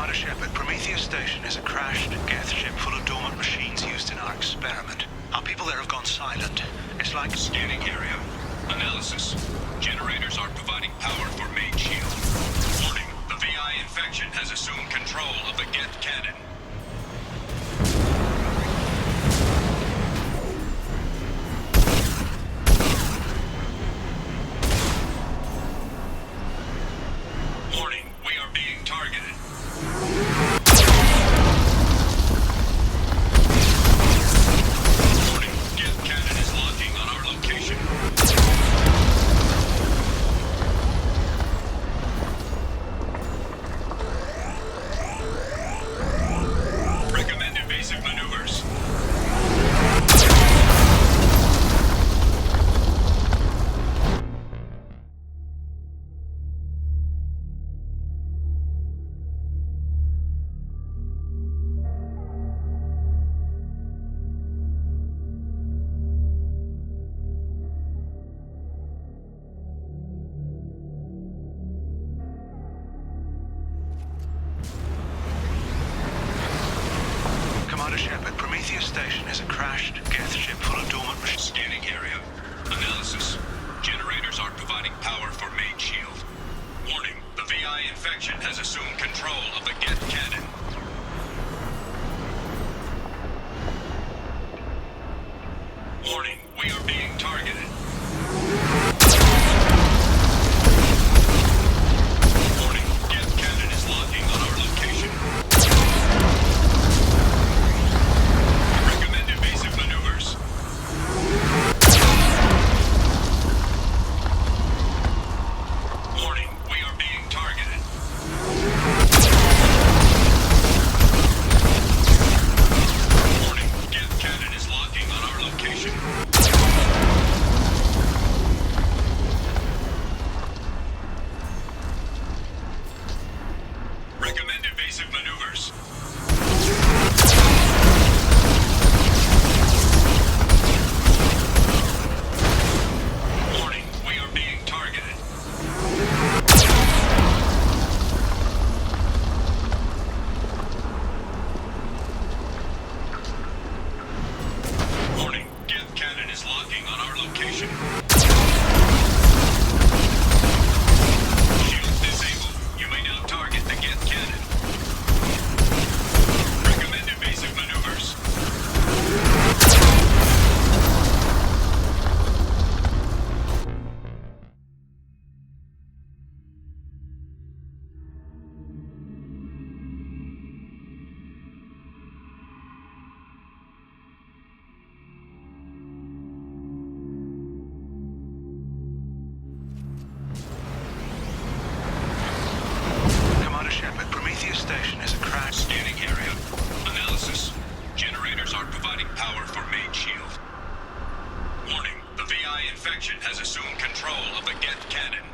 Commander Shepard, Prometheus Station is a crashed geth ship full of dormant machines used in our experiment. Our people there have gone silent. It's like... Scanning area. Analysis. Generators are providing power for main shield. Warning, the VI infection has assumed control of the geth cannon. Warning, we are being targeted. Warning, geth cannon is locking on our location. Recommend evasive maneuvers. Commander Shepard, Prometheus Station is a crashed geth ship full of dormant machines. Scanning area. Analysis. Generators are providing power for main shield. Warning, the VI infection has assumed control of the geth cannon. Warning, we are being targeted. Warning, geth cannon is locking on our location. Recommend evasive maneuvers. Warning, we are being targeted. Warning, geth cannon is locking on our location. Recommend evasive maneuvers. Warning, we are being targeted. Warning, geth cannon is locking on our location. Shield disabled. You may now target the geth cannon. Recommend evasive maneuvers. Commander Shepard, Prometheus Station is a crashed... Scanning area. Analysis. Generators are providing power for main shield. Warning, the VI infection has assumed control of the geth cannon.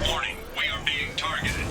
Warning, we are being targeted.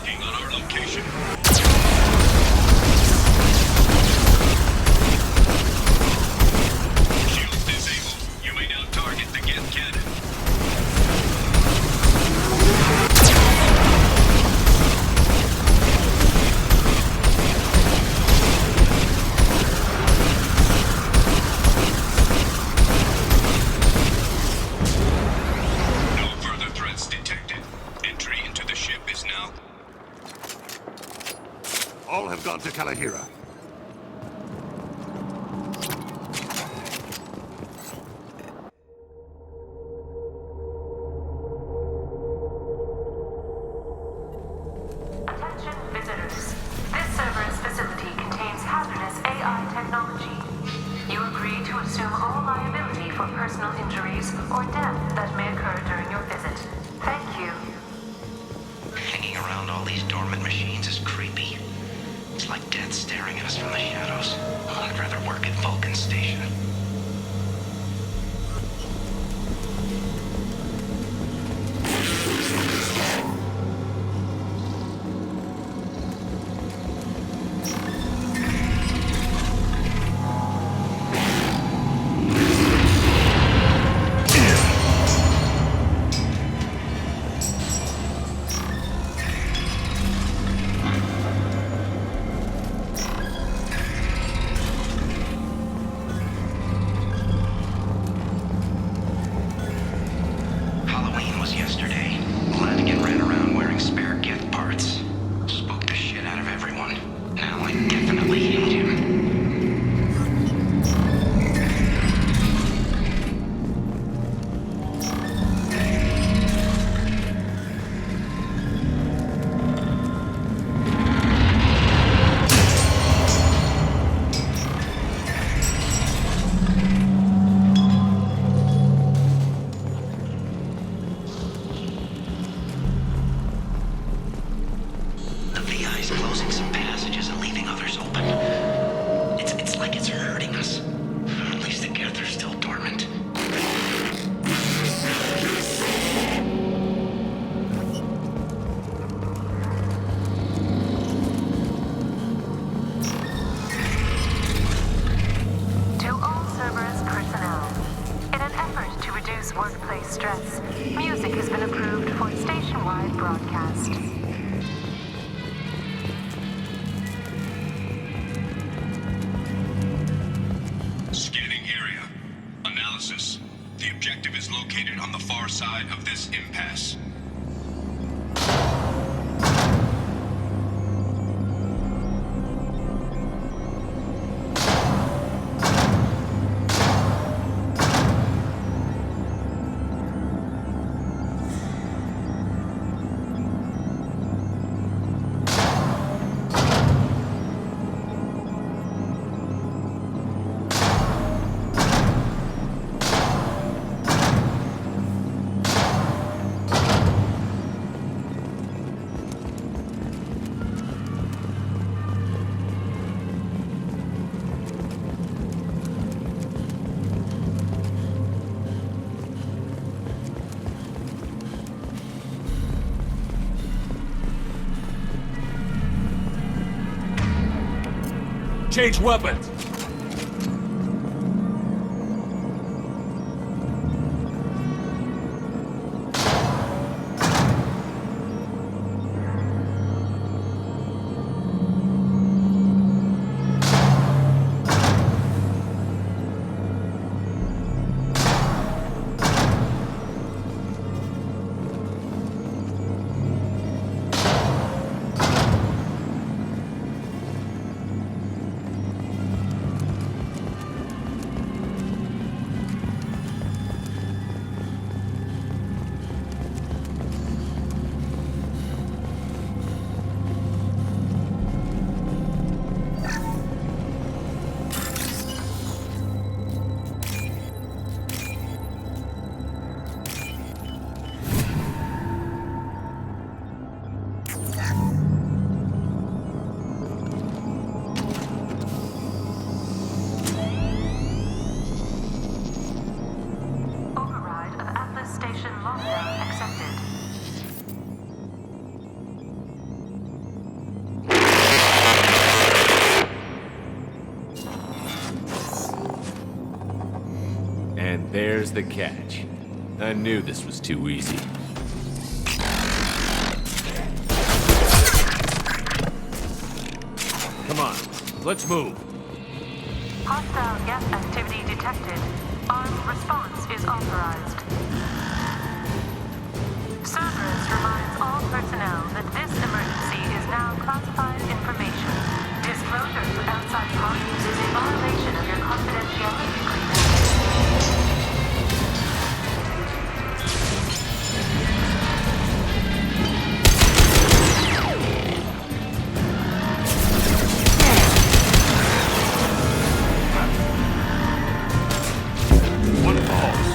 tracking on our location. Shields disabled. You may now target the geth cannon. No further threats detected. Entry into the ship is now... All have gone to Kalahira. Attention visitors. This server's facility contains hazardous AI technology. You agree to assume all liability for personal injuries or death that may occur during your visit. Thank you. Hanging around all these dormant machines is creepy. It's like death staring at us from the shadows. I'd rather work at Vulcan's station. Halloween was yesterday. Lanigan ran around wearing spare geth parts. Spooked the shit out of everyone. Now I definitely hate him. The VI's closing some passages and leaving others open. It's like it's hurting us. At least the geth are still dormant. To all servers personnel, in an effort to reduce workplace stress, music has been approved for station-wide broadcast. Scanning area. Analysis. The objective is located on the far side of this impasse. Change weapons! was the catch. I knew this was too easy. Come on, let's move. Hostile geth activity detected. Armed response is authorized. Cerberus reminds all personnel that this emergency is now classified information. Disclosure to outside parties is a violation of your confidentiality agreement. One falls.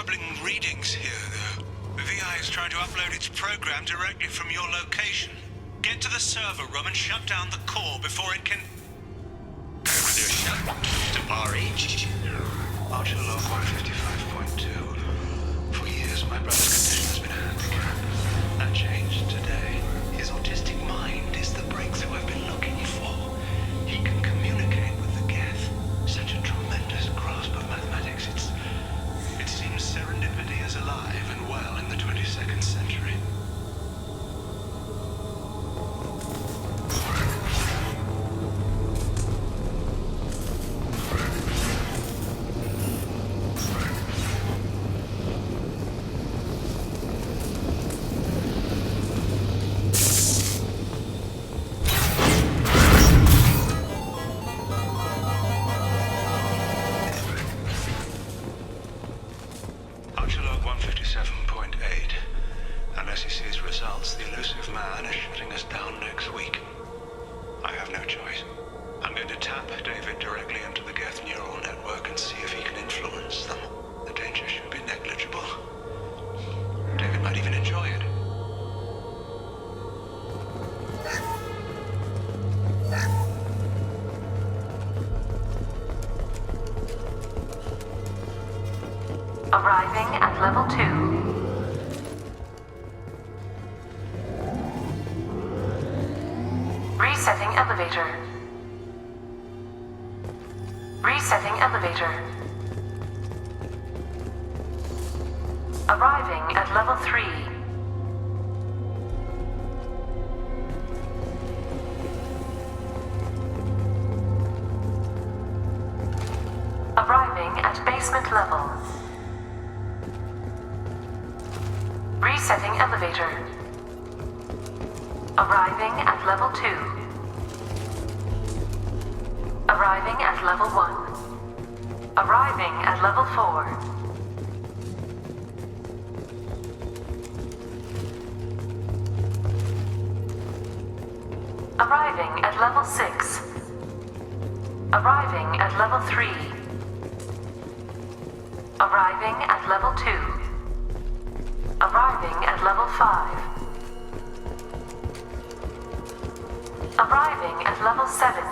troubling readings here, though. The VI is trying to upload its program directly from your location. Get to the server room and shut down the core before it can... To bar each. Archer log 155.2. For years, my brother's condition has been a handicap. That changed today. His autistic mind is the breakthrough I've been looking for. He can communicate with the geth. Such a tremendous grasp of mathematics. It seems serendipity is alive and well in the 22nd century. Unless he sees results, the elusive man is shutting us down next week. I have no choice. I'm going to tap David directly into the geth neural network and see if he can influence them. The danger should be negligible. David might even enjoy it. Arriving at level 2. Resetting elevator. Resetting elevator. Arriving at level 3. Arriving at basement level. Resetting elevator. Arriving at level 2. Arriving at level 1. Arriving at level 4. Arriving at level 6. Arriving at level 3. Arriving at level 2. Arriving at level 5. Arriving at level 7.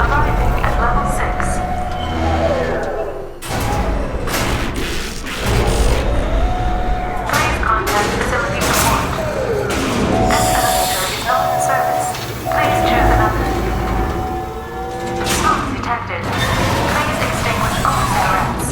Arriving at level 6. Please contact facility support. This elevator is not in service. Please choose another. Smoke detected. Please extinguish all cigarettes.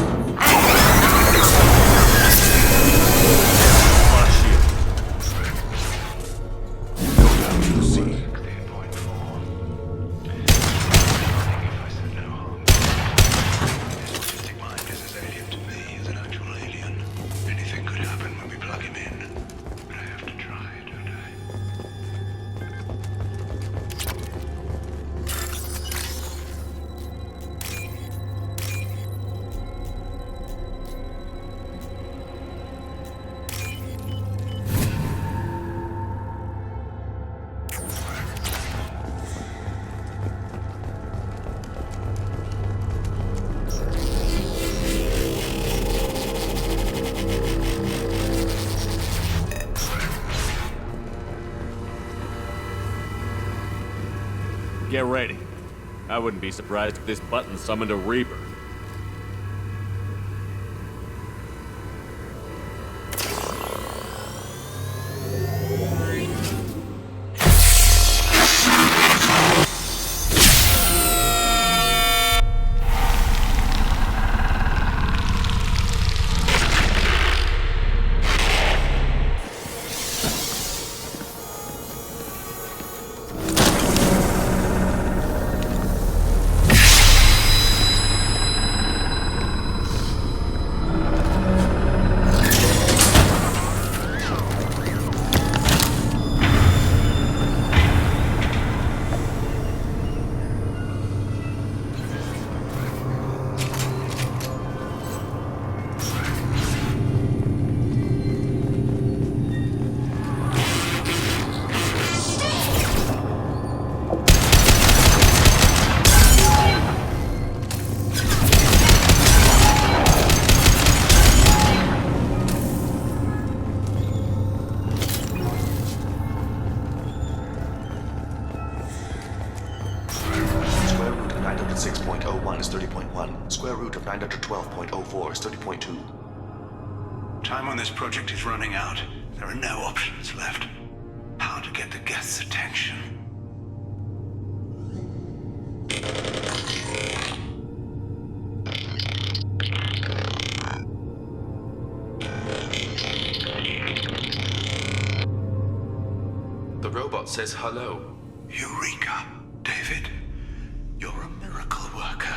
Get ready. I wouldn't be surprised if this button summoned a Reaper. 906.01 is 30.1. Square root of 912.04 is 30.2. Time on this project is running out. There are no options left. How to get the geth's attention? The robot says hello. Eureka, David. You're a miracle worker.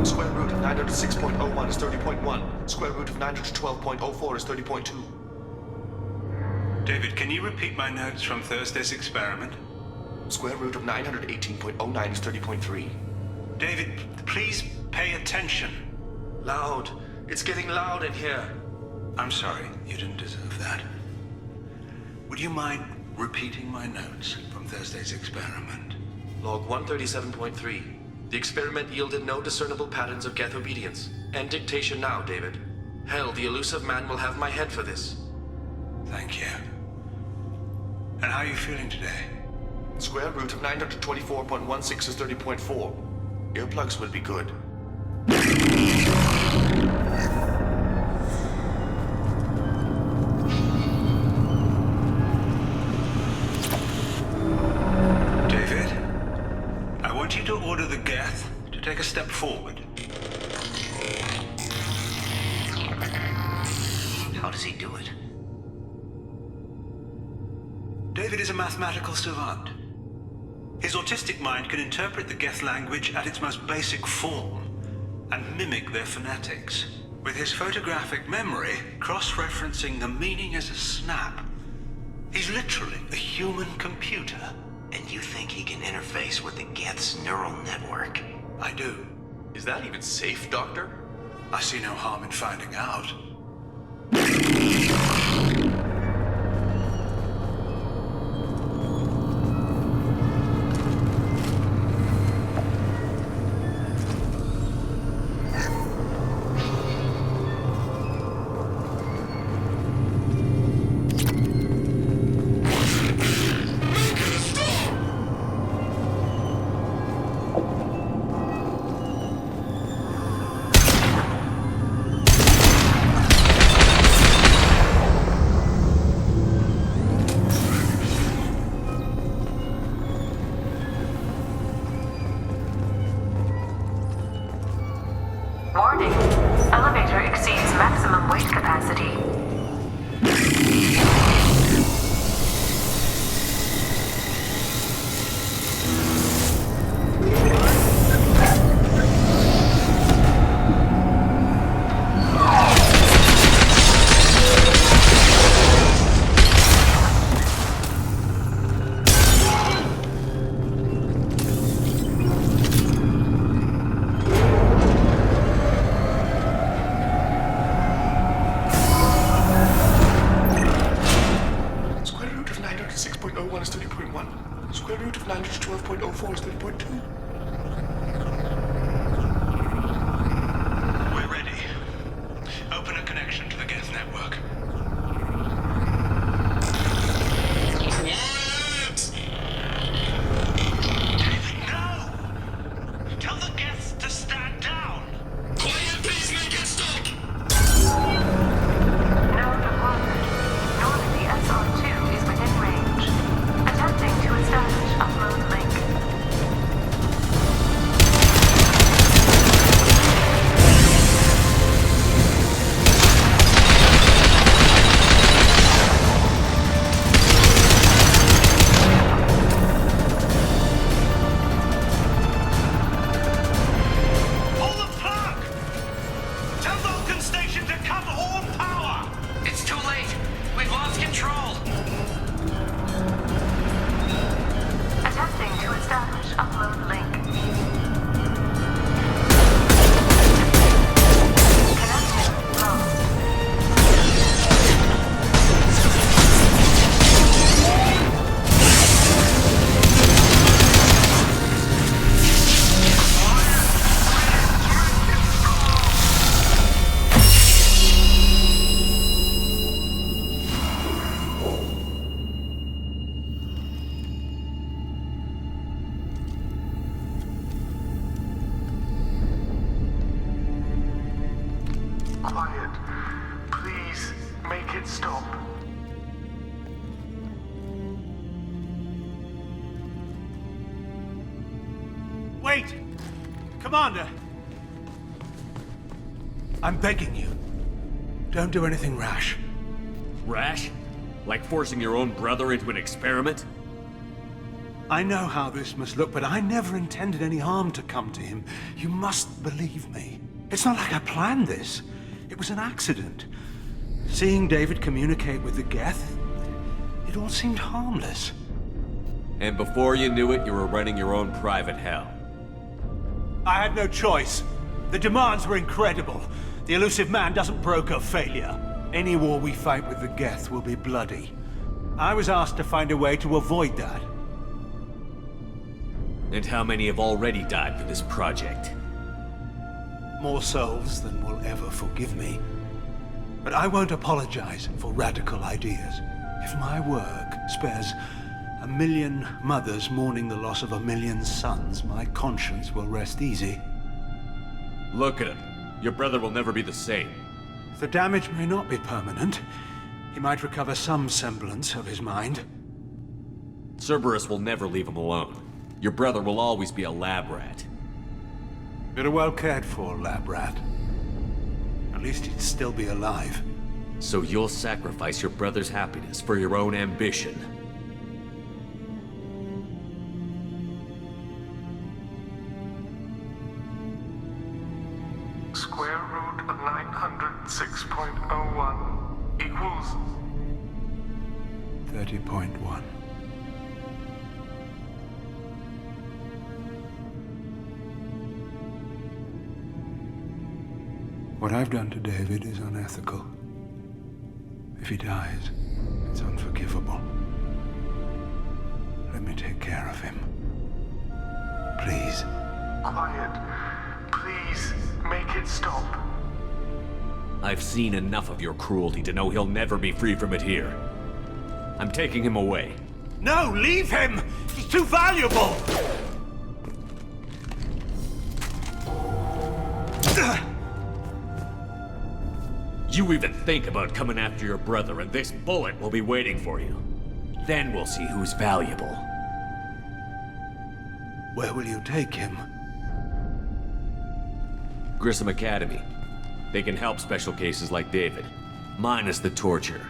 Square root of 906.01 is 30.1. Square root of 912.04 is 30.2. David, can you repeat my notes from Thursday's experiment? Square root of 918.09 is 30.3. David, please pay attention. Loud. It's getting loud in here. I'm sorry, you didn't deserve that. Would you mind repeating my notes from Thursday's experiment? Log 137.3. The experiment yielded no discernible patterns of geth obedience. End dictation now, David. Hell, the elusive man will have my head for this. Thank you. And how are you feeling today? Square root of 924.16 is 30.4. Earplugs would be good. David, I want you to order the geth to take a step forward. How does he do it? David is a mathematical savant. His autistic mind can interpret the geth language at its most basic form and mimic their phonetics, with his photographic memory cross-referencing the meaning as a snap. He's literally a human computer. And you think he can interface with the geth's neural network? I do. Is that even safe, Doctor? I see no harm in finding out. Warning. Elevator exceeds maximum weight capacity. is 30.1. Square root of 912.04 is 30.2. We're ready. Open a connection to the geth network. David, no! Tell the geths to stand down! Quiet, please make it stop! Node acquired. Normandy SR2 is within range. Attempting to establish upload link. Pull the plug! Tell Vulcan Station to cut all power! It's too late. We've lost control. Attempting to establish upload link. Connection lost. Quiet. Please, make it stop. Wait! Commander! I'm begging you. Don't do anything rash. Rash? Like forcing your own brother into an experiment? I know how this must look, but I never intended any harm to come to him. You must believe me. It's not like I planned this. It was an accident. Seeing David communicate with the geth, it all seemed harmless. And before you knew it, you were running your own private hell. I had no choice. The demands were incredible. The elusive man doesn't broker failure. Any war we fight with the geth will be bloody. I was asked to find a way to avoid that. And how many have already died for this project? More souls than will ever forgive me. But I won't apologize for radical ideas. If my work spares 1 million mothers mourning the loss of 1 million sons, my conscience will rest easy. Look at him. Your brother will never be the same. The damage may not be permanent. He might recover some semblance of his mind. Cerberus will never leave him alone. Your brother will always be a lab rat. You're a well cared for lab rat. At least he'd still be alive. So you'll sacrifice your brother's happiness for your own ambition. Square root of 906.01 equals 30.1. What I've done to David is unethical. If he dies, it's unforgivable. Let me take care of him. Please. quiet. Please, make it stop. I've seen enough of your cruelty to know he'll never be free from it here. I'm taking him away. No, leave him! He's too valuable! You even think about coming after your brother, and this bullet will be waiting for you. Then we'll see who's valuable. Where will you take him? Grissom Academy. They can help special cases like David, minus the torture.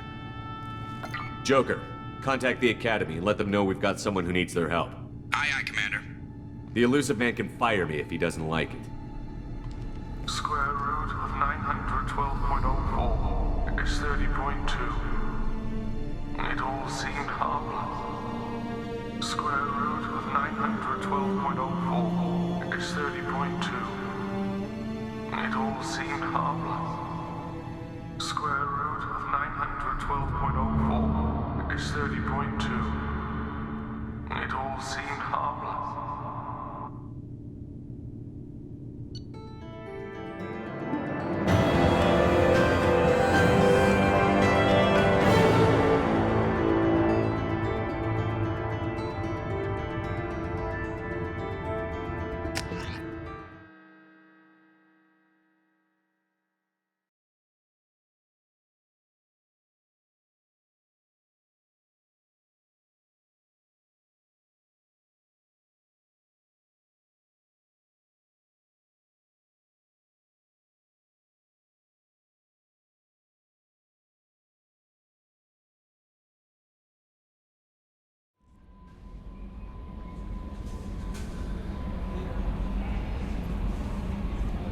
Joker, contact the Academy and let them know we've got someone who needs their help. Aye, aye, Commander. The elusive man can fire me if he doesn't like it. Square root of 912.04 is 30.2. It all seemed harmless. Square root of 912.04 is 30.2. It all seemed harmless. Square root of 912.04 is 30.2. It all seemed harmless.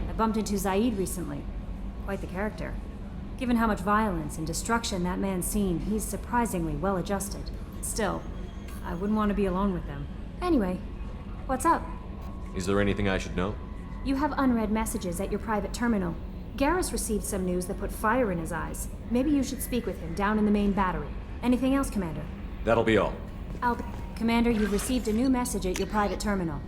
I bumped into Zaid recently. Quite the character. Given how much violence and destruction that man's seen, he's surprisingly well adjusted. Still, I wouldn't want to be alone with him. Anyway, what's up? Is there anything I should know? You have unread messages at your private terminal. Garrus received some news that put fire in his eyes. Maybe you should speak with him down in the main battery. Anything else, Commander? That'll be all. Commander, you've received a new message at your private terminal.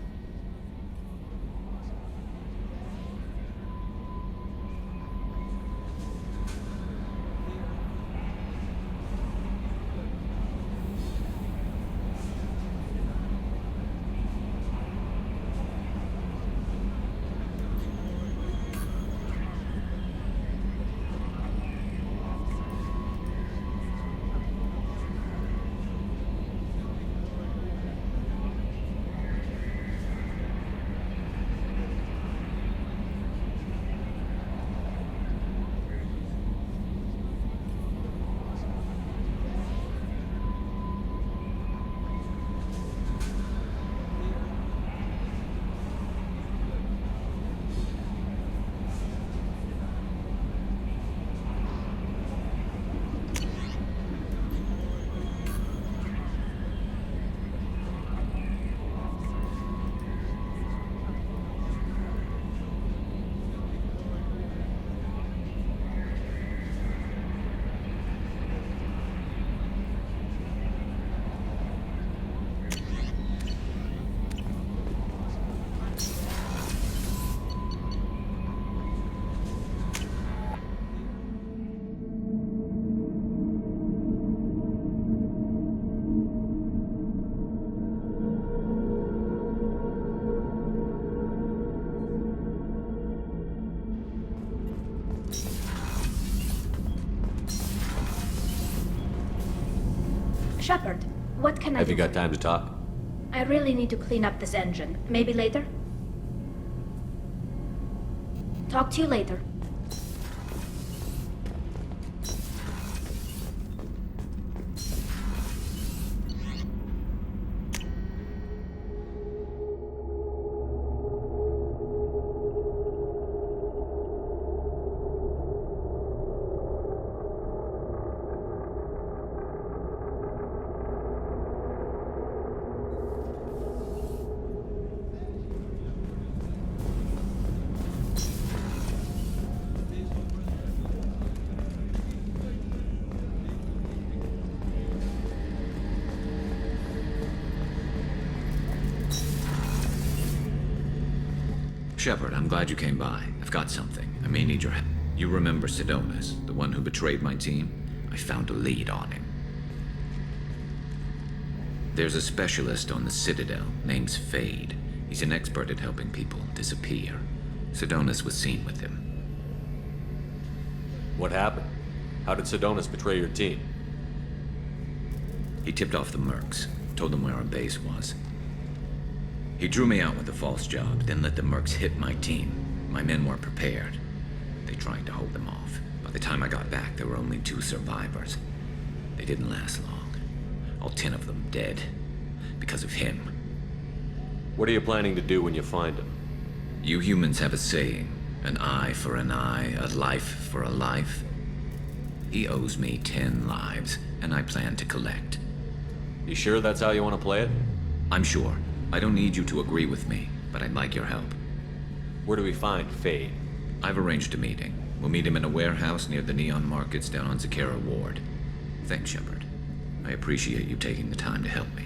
Shepard, what can I do? Have you got time to talk? I really need to clean up this engine. Maybe later? Talk to you later. Shepard, I'm glad you came by. I've got something. I may need your help. You remember Sidonis, the one who betrayed my team? I found a lead on him. There's a specialist on the Citadel, name's Fade. He's an expert at helping people disappear. Sidonis was seen with him. What happened? How did Sidonis betray your team? He tipped off the mercs, told them where our base was. He drew me out with a false job, then let the mercs hit my team. My men weren't prepared. They tried to hold them off. By the time I got back, there were only 2 survivors. They didn't last long. All 10 of them dead. Because of him. What are you planning to do when you find him? You humans have a saying. An eye for an eye, a life for a life. He owes me 10 lives, and I plan to collect. You sure that's how you want to play it? I'm sure. I don't need you to agree with me, but I'd like your help. Where do we find Fade? I've arranged a meeting. We'll meet him in a warehouse near the Neon Markets down on Zakera Ward. Thanks, Shepard. I appreciate you taking the time to help me.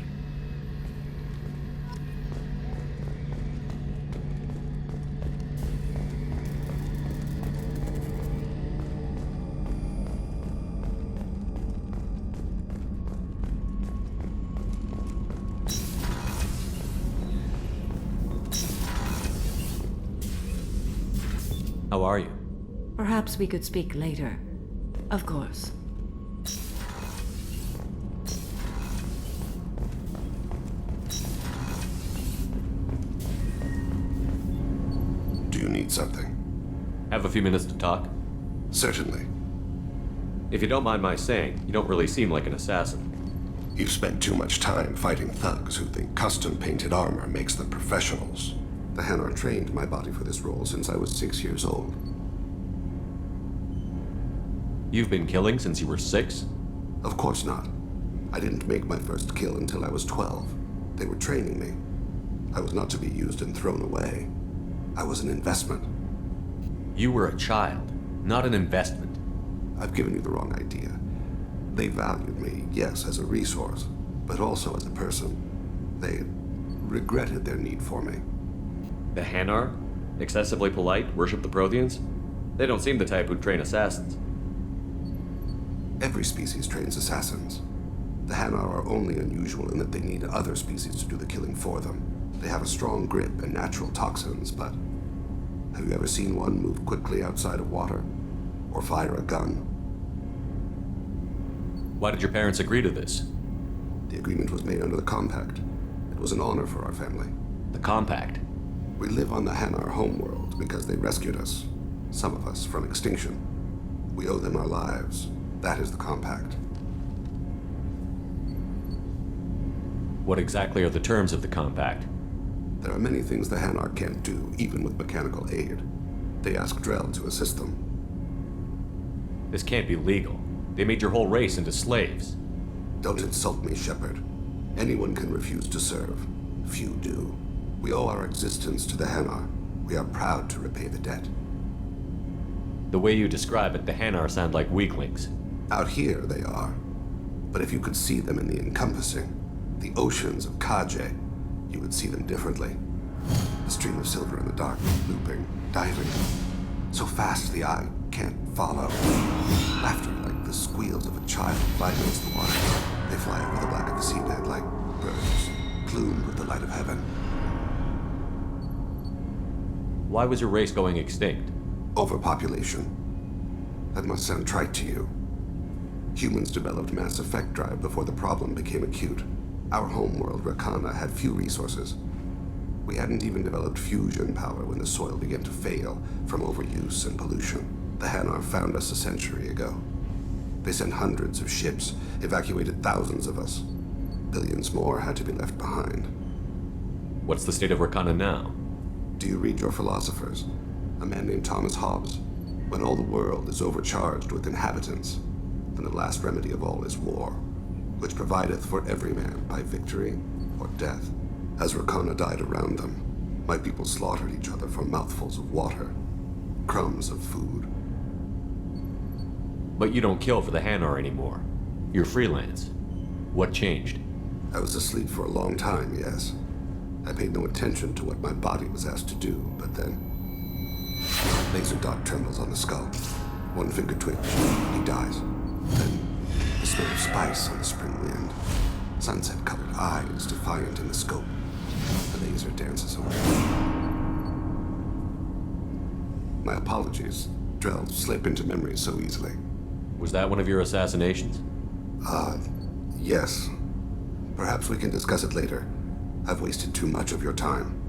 How are you? Perhaps we could speak later. Of course. Do you need something? Have a few minutes to talk? Certainly. If you don't mind my saying, you don't really seem like an assassin. You've spent too much time fighting thugs who think custom-painted armor makes them professionals. The Hanar trained my body for this role since I was 6 years old. You've been killing since you were 6? Of course not. I didn't make my first kill until I was 12. They were training me. I was not to be used and thrown away. I was an investment. You were a child, not an investment. I've given you the wrong idea. They valued me, yes, as a resource, but also as a person. They regretted their need for me. The Hanar? Excessively polite, worship the Protheans? They don't seem the type who'd train assassins. Every species trains assassins. The Hanar are only unusual in that they need other species to do the killing for them. They have a strong grip and natural toxins, but have you ever seen one move quickly outside of water? Or fire a gun? Why did your parents agree to this? The agreement was made under the Compact. It was an honor for our family. The Compact? We live on the Hanar homeworld because they rescued us. Some of us from extinction. We owe them our lives. That is the Compact. What exactly are the terms of the Compact? There are many things the Hanar can't do, even with mechanical aid. They ask Drell to assist them. This can't be legal. They made your whole race into slaves. Don't insult me, Shepard. Anyone can refuse to serve. Few do. We owe our existence to the Hanar. We are proud to repay the debt. The way you describe it, the Hanar sound like weaklings. Out here, they are. But if you could see them in the encompassing, the oceans of Kaje, you would see them differently. A stream of silver in the dark, looping, diving. So fast the eye can't follow. Laughter like the squeals of a child fly against the water. They fly over the black of the seabed like birds, plumed with the light of heaven. Why was your race going extinct? Overpopulation. That must sound trite to you. Humans developed mass effect drive before the problem became acute. Our homeworld, Rakana, had few resources. We hadn't even developed fusion power when the soil began to fail from overuse and pollution. The Hanar found us a century ago. They sent hundreds of ships, evacuated thousands of us. Billions more had to be left behind. What's the state of Rakana now? Do you read your philosophers? A man named Thomas Hobbes. When all the world is overcharged with inhabitants, then the last remedy of all is war, which provideth for every man by victory or death. As Rakana died around them, my people slaughtered each other for mouthfuls of water, crumbs of food. But you don't kill for the Hanar anymore. You're freelance. What changed? I was asleep for a long time, yes. I paid no attention to what my body was asked to do, but then... Laser dot trembles on the skull. One finger twitch. He dies. Then, the smell of spice on the spring wind. Sunset-colored eyes defiant in the scope. The laser dances away. My apologies. Drell slip into memory so easily. Was that one of your assassinations? Yes. Perhaps we can discuss it later. I've wasted too much of your time.